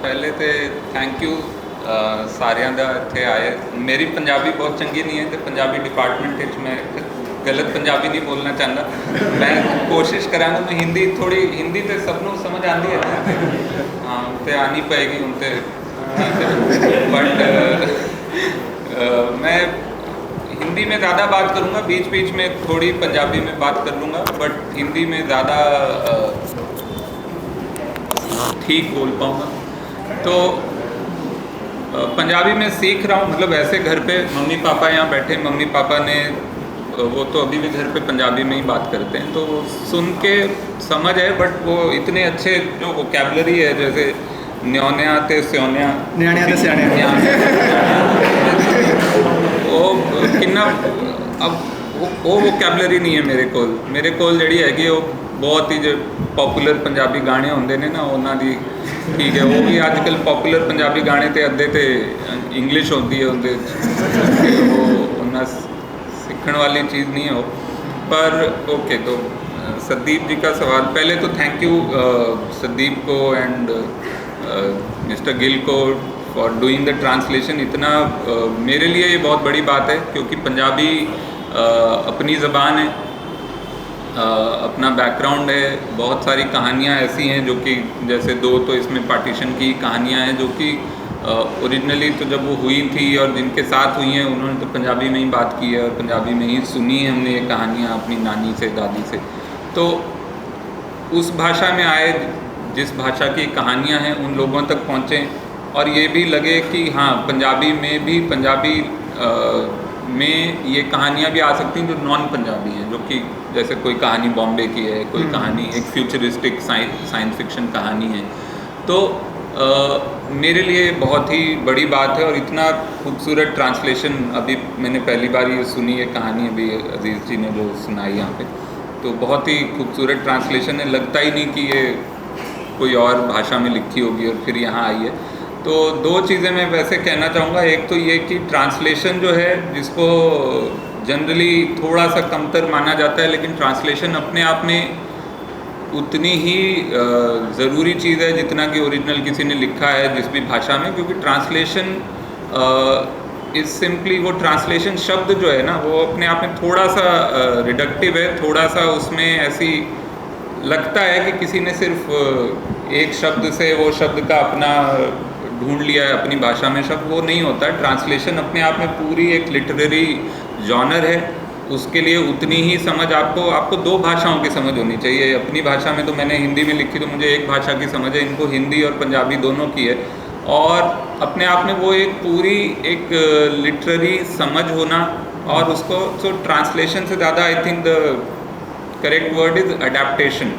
ਪਹਿਲੇ ਤੇ thank you ਸਾਰਿਆਂ ਦਾ ਇੱਥੇ ਆਏ। ਮੇਰੀ ਪੰਜਾਬੀ ਬਹੁਤ ਚੰਗੀ ਨਹੀਂ ਹੈ ਤੇ ਪੰਜਾਬੀ ਡਿਪਾਰਟਮੈਂਟ ਵਿੱਚ ਮੈਂ ਗਲਤ ਪੰਜਾਬੀ ਨਹੀਂ ਬੋਲਣਾ ਚਾਹੁੰਦਾ। ਮੈਂ ਕੋਸ਼ਿਸ਼ ਕਰਾਂਗਾ। ਮੈਂ ਹਿੰਦੀ ਥੋੜੀ हिंदी तो सबनों समझ आती है हाँ तो आनी पएगी हूँ तो बट मैं हिंदी में ज़्यादा बात करूँगा, बीच बीच में थोड़ी पंजाबी में बात कर लूँगा, बट हिंदी में ज़्यादा ठीक बोल पाऊँगा। तो पंजाबी में सीख रहा हूँ, मतलब ऐसे घर पे मम्मी पापा यहाँ बैठे, मम्मी पापा ने वो तो अभी भी घर पे पंजाबी में ही बात करते हैं, तो सुन के समझ है, बट वो इतने अच्छे जो वोकैबलरी है, जैसे न्योन्या ते स्योन्या न्याणिया ते स्याणिया वो किन्ना अब वो वोकैबलरी नहीं है मेरे कोल ਜਿਹੜੀ ਹੈਗੀ ਉਹ बहुत ही जो पॉपुलर पंजाबी गाने होंगे ने ना उन्होंने ठीक है। वो भी अजकल पॉपुलर पंजाबी गाने तो अद्धे तो इंग्लिश होती है उनके वो उन्ना सीखने वाली चीज़ नहीं है वो। पर ओके, तो संदीप जी का सवाल, पहले तो थैंक यू संदीप को एंड मिस्टर गिल को फॉर डूइंग द ट्रांसलेशन। इतना मेरे लिए ये बहुत बड़ी बात है, क्योंकि पंजाबी अपनी ज़बान है, अपना बैकग्राउंड है। बहुत सारी कहानियाँ ऐसी हैं जो कि जैसे दो तो इसमें पार्टीशन की कहानियाँ हैं जो कि ओरिजिनली तो जब वो हुई थी और जिनके साथ हुई हैं उन्होंने तो पंजाबी में ही बात की है और पंजाबी में ही सुनी है हमने ये कहानियाँ अपनी नानी से दादी से। तो उस भाषा में आए, जिस भाषा की कहानियाँ हैं उन लोगों तक पहुँचें और ये भी लगे कि हाँ पंजाबी में भी पंजाबी में ये कहानियाँ भी आ सकती हैं जो नॉन पंजाबी हैं, जो कि जैसे कोई कहानी बॉम्बे की है, कोई कहानी एक फ्यूचरिस्टिक साइंस फिक्शन कहानी है। तो मेरे लिए बहुत ही बड़ी बात है और इतना खूबसूरत ट्रांसलेशन अभी मैंने पहली बार ये सुनी है कहानी, अभी अजीज़ जी ने जो सुनाई यहाँ पे, तो बहुत ही खूबसूरत ट्रांसलेशन है। लगता ही नहीं कि ये कोई और भाषा में लिखी होगी और फिर यहाँ आई है। तो दो चीज़ें मैं वैसे कहना चाहूँगा। एक तो ये कि ट्रांसलेशन जो है, जिसको जनरली थोड़ा सा कमतर माना जाता है, लेकिन ट्रांसलेशन अपने आप में उतनी ही ज़रूरी चीज़ है जितना कि ओरिजिनल किसी ने लिखा है जिस भी भाषा में, क्योंकि ट्रांसलेशन इज़ सिंपली, वो ट्रांसलेशन शब्द जो है ना वो अपने आप में थोड़ा सा रिडक्टिव है, थोड़ा सा उसमें ऐसी लगता है कि किसी ने सिर्फ एक शब्द से वो शब्द का अपना ढूंढ लिया है अपनी भाषा में शब्द, वो नहीं होता है। ट्रांसलेशन अपने आप में पूरी एक लिटरेरी जॉनर है, उसके लिए उतनी ही समझ आपको दो भाषाओं की समझ होनी चाहिए। अपनी भाषा में तो मैंने हिंदी में लिखी तो मुझे एक भाषा की समझ है, इनको हिंदी और पंजाबी दोनों की है, और अपने आप में वो एक पूरी एक लिटरेरी समझ होना। और उसको तो ट्रांसलेशन से ज़्यादा I think the correct word is adaptation,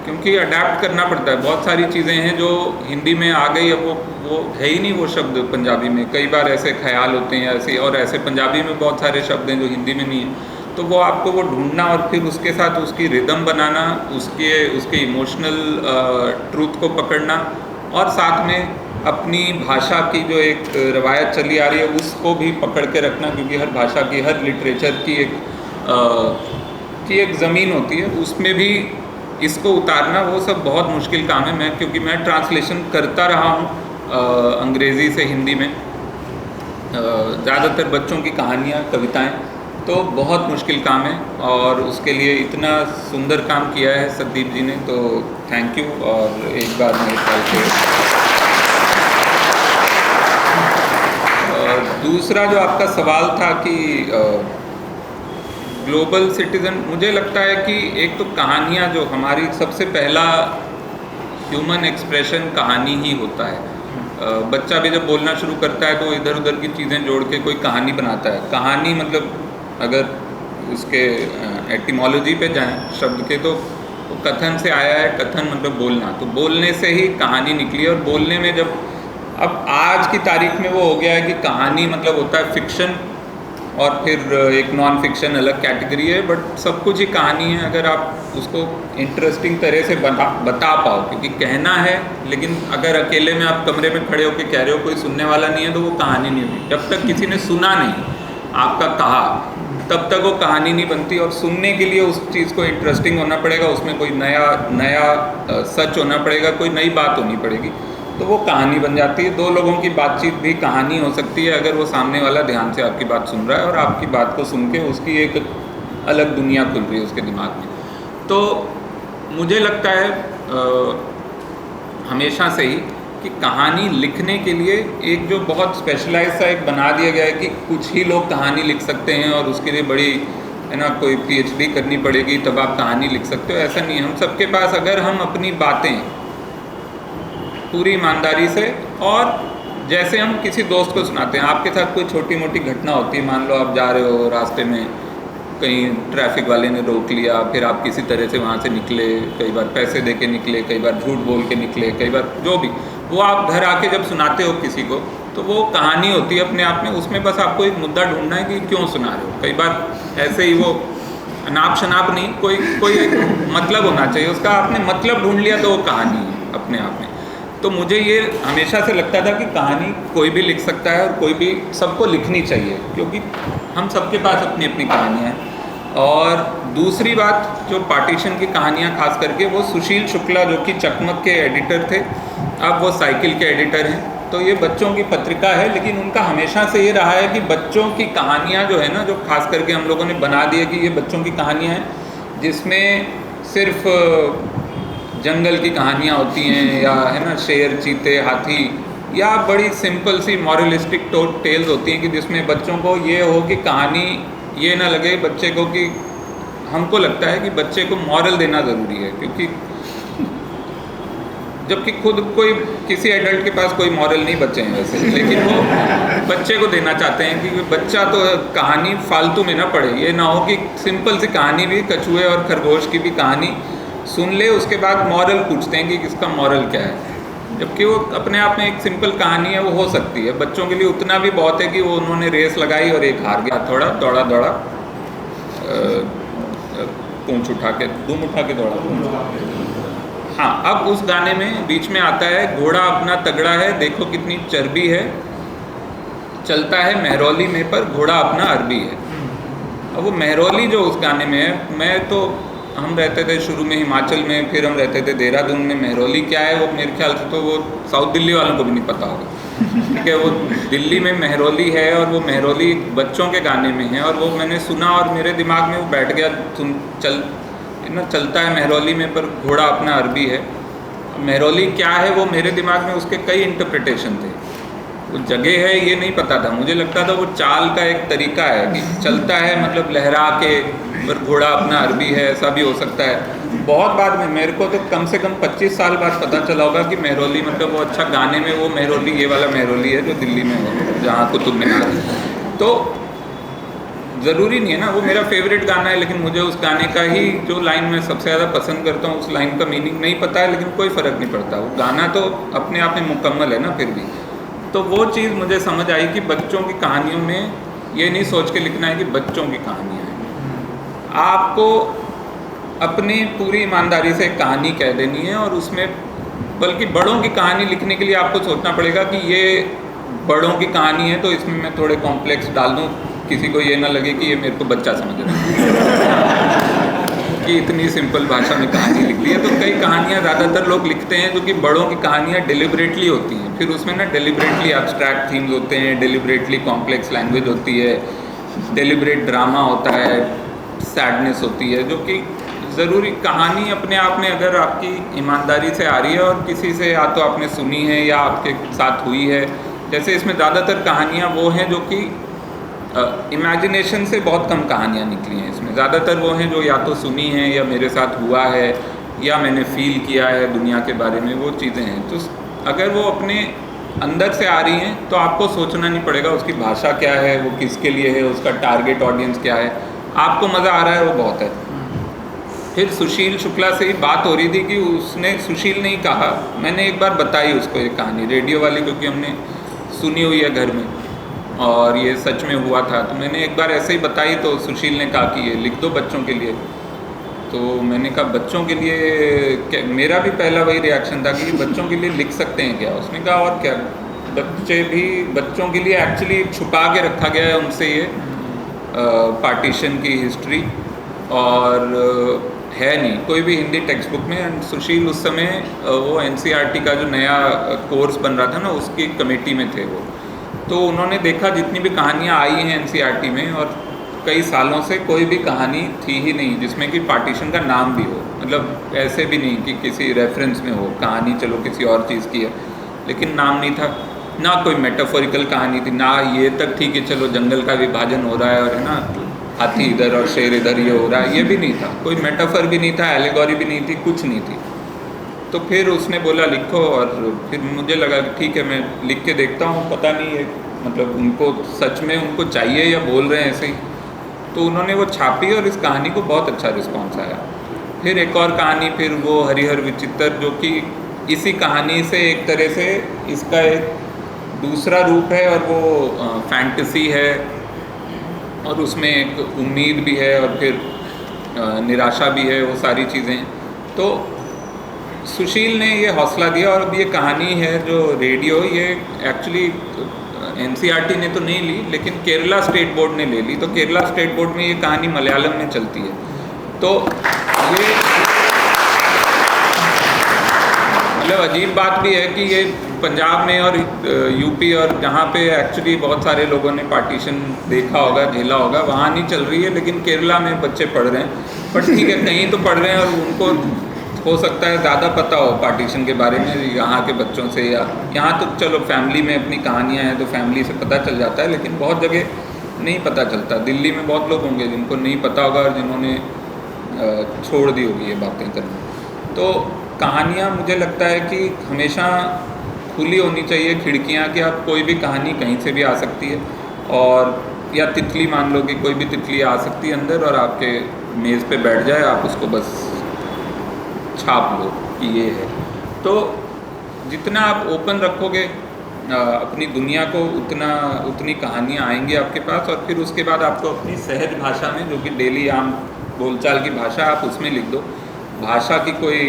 क्योंकि अडेप्ट करना पड़ता है। बहुत सारी चीज़ें हैं जो हिंदी में आ गई, अब वो है ही नहीं वो शब्द पंजाबी में। कई बार ऐसे ख्याल होते हैं ऐसे, और ऐसे पंजाबी में बहुत सारे शब्द हैं जो हिंदी में नहीं है। तो वो आपको वो ढूंढना और फिर उसके साथ उसकी रिदम बनाना, उसके इमोशनल ट्रूथ को पकड़ना, और साथ में अपनी भाषा की जो एक रवायत चली आ रही है उसको भी पकड़ के रखना, क्योंकि हर भाषा की, हर लिटरेचर की एक ज़मीन होती है, उसमें भी इसको उतारना वो सब बहुत मुश्किल काम है। क्योंकि मैं ट्रांसलेशन करता रहा हूँ अंग्रेज़ी से हिंदी में, ज़्यादातर बच्चों की कहानियाँ, कविताएं, तो बहुत मुश्किल काम है, और उसके लिए इतना सुंदर काम किया है संदीप जी ने, तो थैंक यू। और एक बार मेरे ख्याल से दूसरा जो आपका सवाल था कि ग्लोबल सिटीज़न, मुझे लगता है कि एक तो कहानियाँ, जो हमारी सबसे पहला ह्यूमन एक्सप्रेशन कहानी ही होता है। बच्चा भी जब बोलना शुरू करता है तो इधर उधर की चीज़ें जोड़ के कोई कहानी बनाता है। कहानी मतलब अगर उसके एटिमोलॉजी पे जाएं शब्द के, तो कथन से आया है। कथन मतलब बोलना, तो बोलने से ही कहानी निकली। और बोलने में जब अब आज की तारीख में वो हो गया है कि कहानी मतलब होता है फिक्शन, और फिर एक नॉन फिक्शन अलग कैटेगरी है, बट सब कुछ ही कहानी है अगर आप उसको इंटरेस्टिंग तरह से बता पाओ। क्योंकि कहना है, लेकिन अगर अकेले में आप कमरे में खड़े होकर कह रहे हो, कोई सुनने वाला नहीं है, तो वो कहानी नहीं होगी। जब तक किसी ने सुना नहीं आपका कहा, तब तक वो कहानी नहीं बनती। और सुनने के लिए उस चीज़ को इंटरेस्टिंग होना पड़ेगा, उसमें कोई नया सच होना पड़ेगा, कोई नई बात होनी पड़ेगी। तो वो कहानी बन जाती है। दो लोगों की बातचीत भी कहानी हो सकती है अगर वो सामने वाला ध्यान से आपकी बात सुन रहा है और आपकी बात को सुन के उसकी एक अलग दुनिया खुल रही है उसके दिमाग में। तो मुझे लगता है हमेशा से ही कि कहानी लिखने के लिए एक जो बहुत स्पेशलाइज सा एक बना दिया गया है कि कुछ ही लोग कहानी लिख सकते हैं और उसके लिए बड़ी है ना कोई PhD करनी पड़ेगी तब आप कहानी लिख सकते हो, ऐसा नहीं है। हम सबके पास अगर हम अपनी बातें पूरी ईमानदारी से और जैसे हम किसी दोस्त को सुनाते हैं, आपके साथ कोई छोटी मोटी घटना होती है, मान लो आप जा रहे हो रास्ते में कहीं ट्रैफिक वाले ने रोक लिया, फिर आप किसी तरह से वहाँ से निकले, कई बार पैसे दे के निकले, कई बार झूठ बोल के निकले, कई बार जो भी, वो आप घर आके जब सुनाते हो किसी को तो वो कहानी होती है अपने आप में। उसमें बस आपको एक मुद्दा ढूंढना है कि क्यों सुना रहे हो। कई बार ऐसे ही वो अनाप शनाप नहीं, कोई एक मतलब होना चाहिए उसका, आपने मतलब ढूंढ लिया तो वो कहानी है अपने आप में। तो मुझे ये हमेशा से लगता था कि कहानी कोई भी लिख सकता है और कोई भी, सबको लिखनी चाहिए क्योंकि हम सबके पास अपनी अपनी कहानियाँ हैं। और दूसरी बात, जो पार्टीशन की कहानियाँ खास करके, वो सुशील शुक्ला जो कि चकमक के एडिटर थे, अब वो साइकिल के एडिटर हैं। तो ये बच्चों की पत्रिका है, लेकिन उनका हमेशा से ये रहा है कि बच्चों की कहानियाँ जो है ना, जो खास करके हम लोगों ने बना दिया कि ये बच्चों की कहानियाँ हैं जिसमें सिर्फ जंगल की कहानियाँ होती हैं या है ना शेर, चीते, हाथी, या बड़ी सिंपल सी मॉरलिस्टिक टेल्स होती हैं कि जिसमें बच्चों को ये हो कि कहानी ये ना लगे बच्चे को कि, हमको लगता है कि बच्चे को मॉरल देना ज़रूरी है, क्योंकि जबकि खुद कोई किसी एडल्ट के पास कोई मॉरल नहीं बच्चे हैं वैसे, लेकिन वो बच्चे को देना चाहते हैं कि बच्चा तो कहानी फालतू में ना पढ़े। ये ना हो कि सिंपल सी कहानी भी, कछुए और खरगोश की भी कहानी सुन ले, उसके बाद मॉरल पूछते हैं कि इसका मॉरल क्या है, जबकि वो अपने आप में एक सिंपल कहानी है, वो हो सकती है। बच्चों के लिए उतना भी बहुत है कि वो उन्होंने रेस लगाई और एक हार गया, थोड़ा दौड़ा पूंछ उठा के, दुम उठा के दौड़ा। हाँ, अब उस गाने में बीच में आता है, घोड़ा अपना तगड़ा है, देखो कितनी चर्बी है, चलता है महरौली में पर घोड़ा अपना अरबी है। अब वो महरौली जो उस गाने में है, मैं तो, हम रहते थे शुरू में हिमाचल में, फिर हम रहते थे देहरादून में। महरौली क्या है वो मेरे ख्याल से तो वो साउथ दिल्ली वालों को भी नहीं पता होगा, ठीक है। वो दिल्ली में महरौली है और वो महरौली बच्चों के गाने में है, और वो मैंने सुना और मेरे दिमाग में वो बैठ गया, चलता है महरौली में पर घोड़ा अपना अरबी है। महरौली क्या है वो मेरे दिमाग में उसके कई इंटरप्रिटेशन थे। वो जगह है ये नहीं पता था, मुझे लगता था वो चाल का एक तरीका है कि चलता है मतलब लहरा के, पर घोड़ा अपना अरबी है, ऐसा भी हो सकता है। बहुत बाद में, मेरे को तो कम से कम 25 साल बाद पता चला होगा कि महरौली मतलब वो, अच्छा गाने में वो महरौली ये वाला महरौली है जो दिल्ली में हो, जहाँ कुतुब मीनार है। तो ज़रूरी नहीं है ना, वो मेरा फेवरेट गाना है, लेकिन मुझे उस गाने का ही जो लाइन मैं सबसे ज़्यादा पसंद करता हूँ, उस लाइन का मीनिंग नहीं पता है, लेकिन कोई फ़र्क नहीं पड़ता, वो गाना तो अपने आप में मुकम्मल है ना फिर भी। तो वो चीज़ मुझे समझ आई कि बच्चों की कहानियों में ये नहीं सोच के लिखना है कि बच्चों की कहानियाँ हैं, आपको अपनी पूरी ईमानदारी से एक कहानी कह देनी है, और उसमें बल्कि बड़ों की कहानी लिखने के लिए आपको सोचना पड़ेगा कि ये बड़ों की कहानी है तो इसमें मैं थोड़े कॉम्प्लेक्स डाल दूँ, किसी को ये ना लगे कि ये मेरे को बच्चा समझ रहा है कि इतनी सिंपल भाषा में कहानी लिख ली है। तो कई कहानियाँ ज़्यादातर लोग लिखते हैं जो कि बड़ों की कहानियाँ डिलिबरेटली होती हैं, फिर उसमें ना डिलिबरेटली एब्स्ट्रैक्ट थीम्स होते हैं, डिलिबरेटली कॉम्प्लेक्स लैंग्वेज होती है, डिलिबरेट ड्रामा होता है, सैडनेस होती है, जो कि ज़रूरी कहानी अपने आप में अगर आपकी ईमानदारी से आ रही है और किसी से या तो आपने सुनी है या आपके साथ हुई है, जैसे इसमें ज़्यादातर कहानियाँ वो हैं जो कि इमेजिनेशन से बहुत कम कहानियाँ निकली हैं इसमें, ज़्यादातर वो हैं जो या तो सुनी हैं या मेरे साथ हुआ है या मैंने फ़ील किया है दुनिया के बारे में, वो चीज़ें हैं। तो अगर वो अपने अंदर से आ रही हैं तो आपको सोचना नहीं पड़ेगा उसकी भाषा क्या है, वो किसके लिए है, उसका टारगेट ऑडियंस क्या है, आपको मज़ा आ रहा है वो बहुत है। फिर सुशील शुक्ला से ही बात हो रही थी कि उसने, सुशील ने ही कहा, मैंने एक बार बताई उसको ये कहानी रेडियो वाली, क्योंकि हमने सुनी हुई है घर में और ये सच में हुआ था, तो मैंने एक बार ऐसे ही बताई तो सुशील ने कहा कि ये लिख दो बच्चों के लिए। तो मैंने कहा बच्चों के लिए, मेरा भी पहला वही रिएक्शन था कि बच्चों के लिए लिख सकते हैं क्या। उसने कहा और क्या, बच्चों के लिए एक्चुअली छुपा के रखा गया है उनसे ये पार्टीशन की हिस्ट्री, और है नहीं कोई भी हिंदी टेक्स्ट बुक में। एंड सुशील उस समय वो एनसीईआरटी का जो नया कोर्स बन रहा था ना, उसकी कमेटी में थे वो। तो उन्होंने देखा जितनी भी कहानियाँ आई हैं एनसीईआरटी में, और कई सालों से कोई भी कहानी थी ही नहीं जिसमें कि पार्टीशन का नाम भी हो। मतलब ऐसे भी नहीं कि किसी रेफरेंस में हो कहानी, चलो किसी और चीज़ की है, लेकिन नाम नहीं था। ना कोई मेटाफोरिकल कहानी थी, ना ये तक ठीक है चलो जंगल का विभाजन हो रहा है और है ना हाथी इधर और शेर इधर ये हो रहा है, ये भी नहीं था। कोई मेटाफर भी नहीं था, एलिगोरी भी नहीं थी, कुछ नहीं थी। तो फिर उसने बोला लिखो, और फिर मुझे लगा कि ठीक है मैं लिख के देखता हूँ। पता नहीं है मतलब उनको सच में उनको चाहिए या बोल रहे हैं ऐसे ही। तो उन्होंने वो छापी और इस कहानी को बहुत अच्छा रिस्पॉन्स आया। फिर एक और कहानी, फिर वो हरिहर विचित्र, जो कि इसी कहानी से एक तरह से इसका एक दूसरा रूप है, और वो फैंटेसी है और उसमें एक उम्मीद भी है और फिर निराशा भी है, वो सारी चीज़ें। तो सुशील ने ये हौसला दिया, और अब ये कहानी है जो रेडियो, ये एक्चुअली एनसीईआरटी ने तो नहीं ली लेकिन केरला स्टेट बोर्ड ने ले ली। तो केरला स्टेट बोर्ड में ये कहानी मलयालम में चलती है। तो ये मतलब अजीब बात भी है कि ये पंजाब में और यूपी और जहाँ पे एक्चुअली बहुत सारे लोगों ने पार्टीशन देखा होगा, झेला होगा, वहाँ नहीं चल रही है, लेकिन केरला में बच्चे पढ़ रहे हैं। पर ठीक है कहीं तो पढ़ रहे हैं, और उनको हो सकता है ज़्यादा पता हो पार्टीशन के बारे में यहाँ के बच्चों से। या यहाँ तो चलो फैमिली में अपनी कहानियाँ हैं तो फैमिली से पता चल जाता है, लेकिन बहुत जगह नहीं पता चलता। दिल्ली में बहुत लोग होंगे जिनको नहीं पता होगा और जिन्होंने छोड़ दी होगी ये बातें करना। तो कहानियाँ मुझे लगता है कि हमेशा खुली होनी चाहिए खिड़कियाँ, कि आप कोई भी कहानी कहीं से भी आ सकती है। और या तितली मान लो कि कोई भी तितली आ सकती है अंदर और आपके मेज़ पे बैठ जाए, आप उसको बस छाप लो कि ये है। तो जितना आप ओपन रखोगे अपनी दुनिया को, उतनी कहानियाँ आएंगी आपके पास। और फिर उसके बाद आपको अपनी सहज भाषा में, जो कि डेली आम बोलचाल की भाषा, आप उसमें लिख दो। भाषा की कोई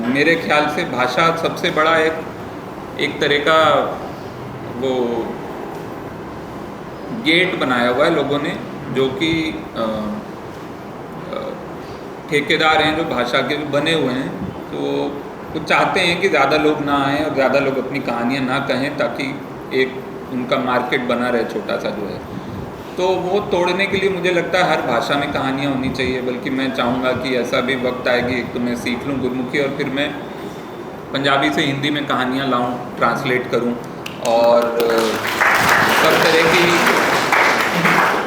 मेरे ख्याल से भाषा सबसे बड़ा एक तरह का वो गेट बनाया हुआ है लोगों ने, जो कि ठेकेदार हैं जो भाषा के बने हुए हैं। तो वो चाहते हैं कि ज़्यादा लोग ना आएँ और ज़्यादा लोग अपनी कहानियाँ ना कहें, ताकि एक उनका मार्केट बना रहे छोटा सा जो है। तो वो तोड़ने के लिए मुझे लगता है हर भाषा में कहानियाँ होनी चाहिए। बल्कि मैं चाहूँगा कि ऐसा भी वक्त आए कि एक तो मैं सीख लूँ गुरमुखी, और फिर मैं पंजाबी से हिंदी में कहानियाँ लाऊं, ट्रांसलेट करूं, और सब तरह की,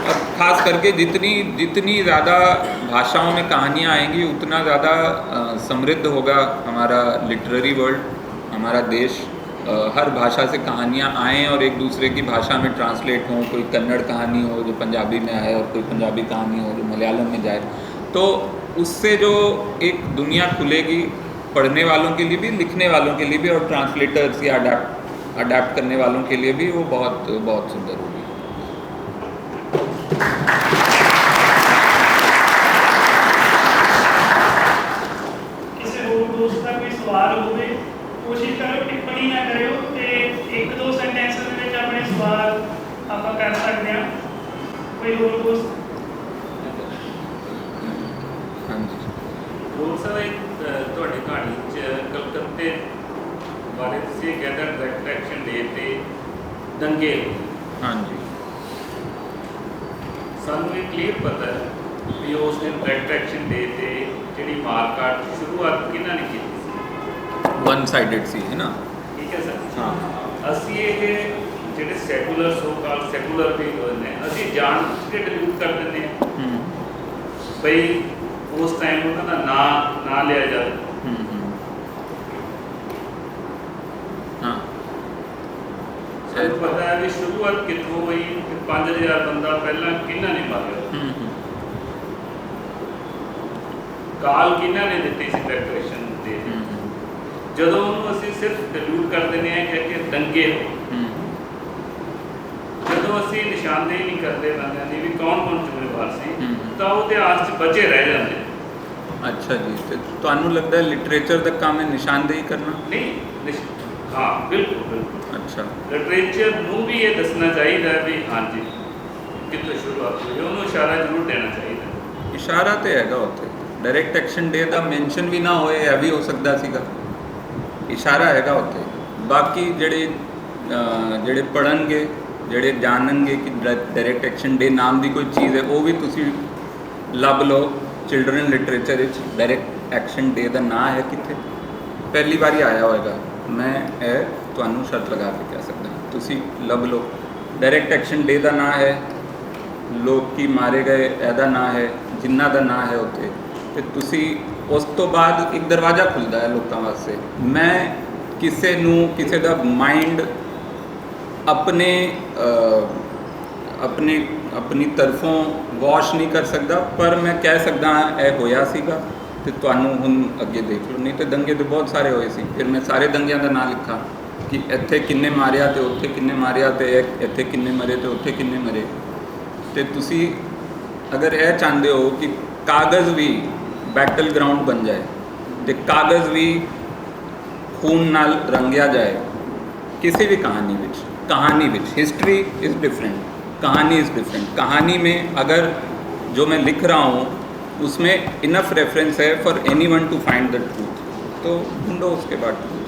और ख़ास करके जितनी ज़्यादा भाषाओं में कहानियाँ आएंगी उतना ज़्यादा समृद्ध होगा हमारा लिटरेरी वर्ल्ड, हमारा देश। हर भाषा से कहानियाँ आएँ और एक दूसरे की भाषा में ट्रांसलेट हों। कोई कन्नड़ कहानी हो जो पंजाबी में आए, और कोई पंजाबी कहानी हो जो मलयालम में जाए। तो उससे जो एक दुनिया खुलेगी पढ़ने वालों के लिए भी, लिखने वालों के लिए भी, और ट्रांसलेटर्स या अडेप्ट करने वालों के लिए भी वो बहुत बहुत सुंदर होगी। किसी और दोस्त का कोई सवाल हो, कोशिश करो टिप्पणी ना करो, एक दो सेंटेंस में अपने सवाल आप कर सकते हैं। कोई और दोस्त? हाँ जी सर, एक ਤੁਹਾਡੀ ਕਹਾਣੀ 'ਚ ਕਲਕੱਤੇ ਬਾਰੇ ਤੁਸੀਂ ਕਹਿੰਦਾ ਡਾਇਰੈਕਟ ਐਕਸ਼ਨ ਡੇ ਤੇ ਦੰਗੇ। हाँ जी ਸਾਨੂੰ ਇਹ ਕਲੀਅਰ ਪਤਾ ਹੈ ਵੀ ਉਸ ਦਿਨ ਡਾਇਰੈਕਟ ਐਕਸ਼ਨ ਡੇ ਤੇ ਜਿਹੜੀ ਮਾਰਕਾਟ ਸ਼ੁਰੂਆਤ ਕਿਹਨਾਂ ਨੇ ਕੀਤੀ ਸੀ? वन साइडेड सी है ना। ਠੀਕ ਹੈ ਸਰ। हाँ ਅਸੀਂ ਇਹ ਜਿਹੜੇ ਸੈਕੂਲਰ ਸੋ ਕਾਲ ਸੈਕੂਲਰ ਵੀ ਹੋਏ ਨੇ, ਅਸੀਂ ਜਾਣ ਕੇ ਡਿਲੂਟ ਕਰ ਦਿੰਦੇ ਹਾਂ ਬਈ ਉਸ ਟਾਈਮ ਉਹਨਾਂ ਦਾ ਨਾਂ ਲਿਆ ਜਾਵੇ। हाँ ਸਾਨੂੰ ਪਤਾ ਹੈ ਵੀ ਸ਼ੁਰੂਆਤ ਕਿੱਥੋਂ ਹੋਈ, 5000 ਬੰਦਾ ਪਹਿਲਾਂ ਕਿਹਨਾਂ ਨੇ ਮਾਰਿਆ, ਕਾਲ ਕਿਹਨਾਂ ਨੇ ਦਿੱਤੀ ਸੀ ਡੈਕਲੇਰੇਸ਼ਨ ਦੇ। ਜਦੋਂ ਉਹਨੂੰ ਅਸੀਂ ਸਿਰਫ ਡਿਲੂਟ ਕਰ ਦਿੰਦੇ ਹਾਂ ਕਿ ਦੰਗੇ ਹੋ, ਜਦੋਂ ਅਸੀਂ ਨਿਸ਼ਾਨਦੇਹੀ ਨਹੀਂ ਕਰਦੇ ਬੰਦਿਆਂ ਦੀ ਵੀ ਕੌਣ ਜ਼ਿੰਮੇਵਾਰ ਸੀ, ਤਾਂ ਉਹ ਇਤਿਹਾਸ 'ਚ ਬਚੇ ਰਹਿ ਜਾਂਦੇ। अच्छा जी, तो ਤੁਹਾਨੂੰ लगता है लिटरेचर का काम है निशानदेही करना? नहीं, हाँ बिल्कुल बिल्कुल। अच्छा, लिटरेचर ਨੂੰ ਵੀ ਇਹ ਦੱਸਣਾ ਚਾਹੀਦਾ ਵੀ ਹਾਂਜੀ ਕਿੱਥੋਂ ਸ਼ੁਰੂਆਤ ਹੋਈ, ਉਹਨੂੰ ਇਸ਼ਾਰਾ ਜ਼ਰੂਰ ਦੇਣਾ ਚਾਹੀਦਾ। इशारा तो हैगा उत्थे, डायरेक्ट एक्शन डे ਦਾ ਮੈਂਸ਼ਨ ਵੀ ਨਾ ਹੋਏ ਇਹ ਵੀ ਹੋ ਸਕਦਾ ਸੀਗਾ ਇਸ਼ਾਰਾ ਹੈਗਾ ਉੱਥੇ ਬਾਕੀ ਜਿਹੜੇ ਪੜਨਗੇ ਜਿਹੜੇ ਜਾਣਨਗੇ ਕਿ ਡਾਇਰੈਕਟ ਐਕਸ਼ਨ ਡੇ ਨਾਮ ਦੀ ਕੋਈ ਚੀਜ਼ ਹੈ ਉਹ ਵੀ ਤੁਸੀਂ ਲੱਭ ਲਓ ਚਿਲਡਰਨ ਲਿਟਰੇਚਰ ਵਿੱਚ ਡਾਇਰੈਕਟ ਐਕਸ਼ਨ ਡੇ ਦਾ ਨਾਂ ਹੈ ਕਿੱਥੇ ਪਹਿਲੀ ਵਾਰੀ ਆਇਆ ਹੋਏਗਾ ਮੈਂ ਇਹ ਤੁਹਾਨੂੰ ਸ਼ਰਤ ਲਗਾ ਕੇ ਕਹਿ ਸਕਦਾ ਤੁਸੀਂ ਲੱਭ ਲਓ ਡਾਇਰੈਕਟ ਐਕਸ਼ਨ ਡੇ ਦਾ ਨਾਂ ਹੈ ਲੋਕ ਕੀ ਮਾਰੇ ਗਏ ਇਹਦਾ ਨਾਂ ਹੈ ਜਿਨ੍ਹਾਂ ਦਾ ਨਾਂ ਹੈ ਉੱਥੇ ਤੇ ਤੁਸੀਂ ਉਸ ਤੋਂ ਬਾਅਦ ਇੱਕ ਦਰਵਾਜ਼ਾ ਖੁੱਲਦਾ ਹੈ ਲੋਕਾਂ ਵਾਸਤੇ ਮੈਂ ਕਿਸੇ ਨੂੰ ਕਿਸੇ ਦਾ ਮਾਈਂਡ ਆਪਣੀ ਤਰਫੋਂ ਵਾਸ਼ ਨਹੀਂ ਕਰ ਸਕਦਾ ਪਰ ਮੈਂ ਕਹਿ ਸਕਦਾ ਇਹ ਹੋਇਆ ਸੀਗਾ ਤੇ ਤੁਹਾਨੂੰ ਹੁਣ ਅੱਗੇ ਦੇਖ ਲਓ ਨਹੀਂ ਤੇ ਦੰਗੇ ਤੇ ਬਹੁਤ ਸਾਰੇ ਹੋਏ ਸੀ ਫਿਰ ਮੈਂ ਸਾਰੇ ਦੰਗਿਆਂ ਦਾ ਨਾਂ ਲਿਖਾਂ ਕਿ ਇੱਥੇ ਕਿੰਨੇ ਮਾਰਿਆ ਤੇ ਉੱਥੇ ਕਿੰਨੇ ਮਾਰਿਆ ਤੇ ਇੱਥੇ ਕਿੰਨੇ ਮਰੇ ਤੇ ਉੱਥੇ ਕਿੰਨੇ ਮਰੇ ਤੇ ਤੁਸੀਂ ਅਗਰ ਇਹ ਚਾਹੁੰਦੇ ਹੋ ਕਿ ਕਾਗਜ਼ ਵੀ ਬੈਟਲ ਗਰਾਊਂਡ ਬਣ ਜਾਏ ਤੇ ਕਾਗਜ਼ ਵੀ ਖੂਨ ਨਾਲ ਰੰਗਿਆ ਜਾਏ किसी भी कहानी विच हिस्ट्री इज़ डिफरेंट कहानी इज़ डिफरेंट कहानी में अगर जो मैं लिख रहा हूँ उसमें इनफ रेफरेंस है for anyone to find the truth तो ढूंढो उसके बाद ट्रूथ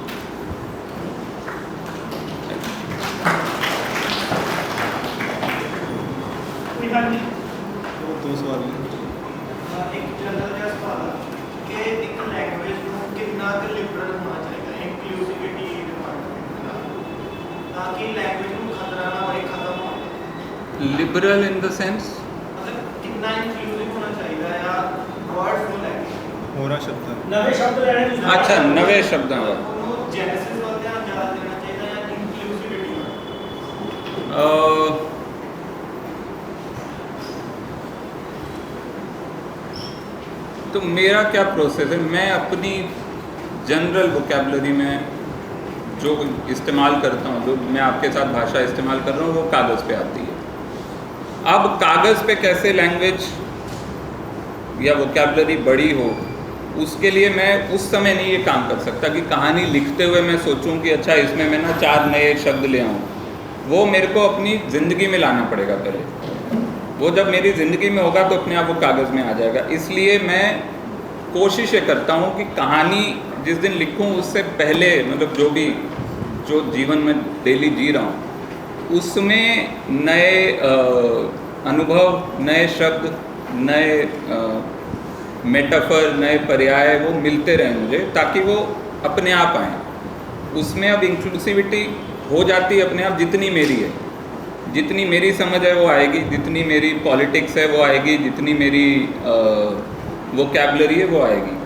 दो सवाल एक जनरल का सवाल कि एक लैंग्वेज को कितना लिबरल होना चाहिए इंक्लूसिविटी ताकि लैंग्वेज को खतरा ना और खत्म हो लिबरल इन द सेंस मतलब कितना इंक्लूसिव होना चाहिए या वर्ड फुल लैंग्वेज होना शब्द है नवे शब्द लेने की अच्छा नवे शब्दां दा जेनेसिस पर ध्यान ज़्यादा देना चाहिए या इंक्लूसिविटी तो मेरा क्या प्रोसेस है मैं अपनी जनरल वोकेबलरी में जो इस्तेमाल करता हूँ जो मैं आपके साथ भाषा इस्तेमाल कर रहा हूँ वो कागज़ पे आती है अब कागज़ पे कैसे लैंग्वेज या वोकेबलरी बड़ी हो उसके लिए मैं उस समय नहीं ये काम कर सकता कि कहानी लिखते हुए मैं सोचूं कि अच्छा इसमें मैं ना 4 नए शब्द ले आऊँ वो मेरे को अपनी ज़िंदगी में लाना पड़ेगा पहले वो जब मेरी ज़िंदगी में होगा तो अपने आप वो कागज़ में आ जाएगा इसलिए मैं कोशिश ये करता हूँ कि कहानी जिस दिन लिखूँ उससे पहले मतलब जो जीवन में डेली जी रहा हूँ उसमें नए अनुभव नए शब्द नए मेटाफर नए पर्याय वो मिलते रहें मुझे ताकि वो अपने आप आएँ उसमें अब इंक्लूसिविटी हो जाती है अपने आप जितनी मेरी है जितनी मेरी समझ है वो आएगी जितनी मेरी पॉलिटिक्स है वो आएगी जितनी मेरी वोकैबुलरी है वो आएगी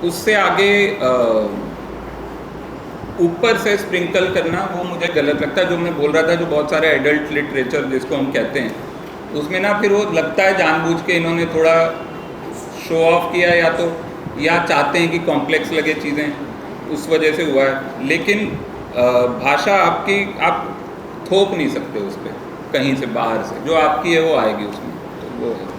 उससे आगे ऊपर से स्प्रिंकल करना वो मुझे गलत लगता है जो मैं बोल रहा था जो बहुत सारे एडल्ट लिटरेचर जिसको हम कहते हैं उसमें ना फिर वो लगता है जानबूझ के इन्होंने थोड़ा शो ऑफ किया या चाहते हैं कि कॉम्प्लेक्स लगे चीज़ें उस वजह से हुआ है लेकिन भाषा आपकी आप थोप नहीं सकते उस पर कहीं से बाहर से जो आपकी है वो आएगी उसमें तो वो है